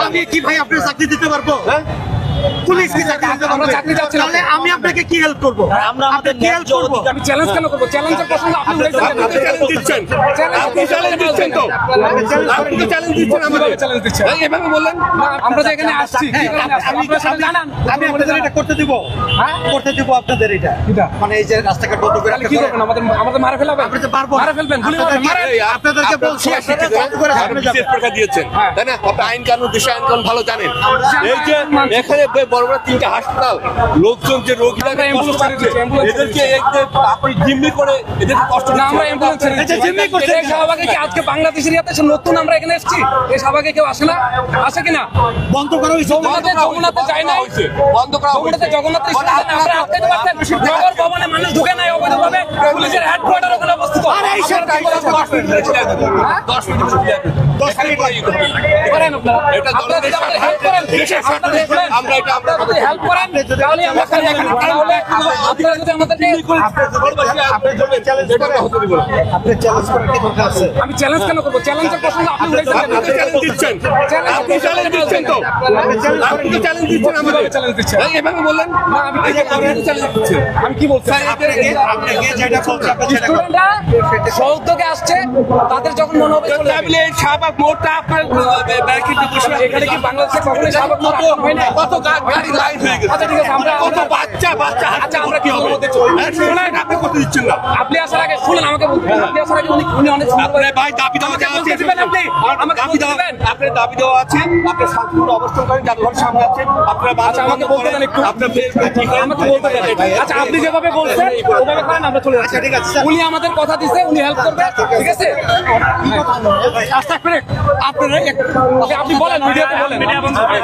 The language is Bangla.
আমি কি ভাই আপনার চাকরি দিতে পারবো? পুলিশ কি চাকরি দিতে পারবে? তাহলে আমি আপনাকে কি হেল্প করবো? আমরা আমাদের কি হেল্প করবো? আমি চ্যালেঞ্জ কেন করবো? চ্যালেঞ্জের প্রশ্ন আপনি উঠাইছেন কেন? চ্যালেঞ্জ দিচ্ছেন, আপনি চ্যালেঞ্জ দিচ্ছেন তো, আপনি তো চ্যালেঞ্জ দিচ্ছেন আমাদের। চ্যালেঞ্জ দিচ্ছেন এভাবে বললেন আমরা যে এখানে আসছি কি কারণে আসছি? আপনারা সেটা জানান। আমি আপনাদের এটা করতে দিব, করতে দিব আপনাদের এটা। মানে এই যে রাস্তাঘাট বন্ধ করে তাহলে কি করবেন? আমাদের মারা ফেলাবেন? আপনি তো পারবো না। মারা ফেলবেন, গুলি মারবেন, মারেন। আপনাদেরকে বলছি সেটা বন্ধ করে সামনে যাবেন। বিশেষ পরীক্ষা দিয়েছেন, তাই না? আপনি আইন কানুন, দেশে আইন কানুন ভালো জানেন। এই যে এখানে বড় বড় 3টা হাসপাতাল, লোকজন যে রোগীরা আমরা কষ্ট অ্যাম্বুলেন্স পাচ্ছে, ছেড়ে দিচ্ছি, এদেরকে আপনি জিম্মি করে এদেরকে কষ্ট না, আমরা দিচ্ছেন। অ্যাম্বুলেন্স ছেড়ে দিচ্ছি। জিম্মি করছেন এই শাহবাগে কি আজকে বাংলাদেশের ইয়াতে সে নতুন আমরা এখানে এসেছি? এই শাহবাগে কেউ আসে না? আসে কিনা? বন্ধ করা হয়েছে। যমুনাতে যায় নাই? বন্ধ করা যমুনাতে জগন্নাথ আপনারা আটকাইতে পারতেন? নগর ভবনে মানুষ ঢুকে নাই অবৈধভাবে, পুলিশের হেডকোয়ার্টার ওখানে অবস্থিত। আর এই সরকার 10 মিনিট করেন আপনারা। এটা আপনারা যদি আমাদের হেল্প করেন, আমরা এটা আমরা যদি হেল্প করেন তাহলে আমরা তাহলে আপনারা যদি আমাদেরকে আপনি চ্যালেঞ্জ করার কি দরকার আছে? আমি চ্যালেঞ্জ কেন করবো? চ্যালেঞ্জের প্রশ্ন আপনি উঠাইছেন কেন? আপনি চ্যালেঞ্জ দিচ্ছেন, আপনি চ্যালেঞ্জ দিচ্ছেন তো, আপনি তো চ্যালেঞ্জ দিচ্ছেন আমাদের। চ্যালেঞ্জ দিচ্ছেন। এভাবে বললেন না, আমি চ্যালেঞ্জ দিচ্ছি। আমি কি বলছি? আপনাকে যেটা বলছি আপনি সেটা করেন। স্টুডেন্টরা সৌদ্যোগে আসছে, তাদের যখন মনে হবে চলে যাবে। এই শাহবাগ মোড়টা আপনার ব্যারিকেডে বসে এখানে কি বাংলাদেশে কখনোই শাহবাগ মোড় আটকানো হয় না? কত গাড়ি লাইন হয়ে গেছে, আচ্ছা, ঠিক আছে, কত বাচ্চা আচ্ছা, আমরা কি হবে? মধ্যে চলি। শুনুন, আপনি করতে দিচ্ছেন না। আপনি আসার আগে শুনুন, আমাকে বলতে আপনি আসার আগে উনি অনেক সুন্দর আপনার ভাই দাবি দেওয়া আমাকে আছে, বলতে দিবেন আপনি? আমাকে দাবি বলতে দেওয়া, দিবেন? আপনার দাবি দেওয়া আছে, আপনি শান্তিপূর্ণ অবস্থান করেন, জাদুঘর সামনে আছেন, আপনারা আচ্ছা, আমাকে বলতে দেন একটু। আপনার ঠিক আছে, আমাকে বলতে দেন। আচ্ছা, আপনি যেভাবে বলছেন ওভাবে করেন, আমরা চলে যাচ্ছি। ঠিক আছে, স্যার। উনি আমাদের কথা দিছে, উনি হেল্প করবে, ঠিক আছে? আচ্ছা, আপনারা আপনি বলেন, মিডিয়াতে বলেন। মিডিয়া বন্ধ করেন।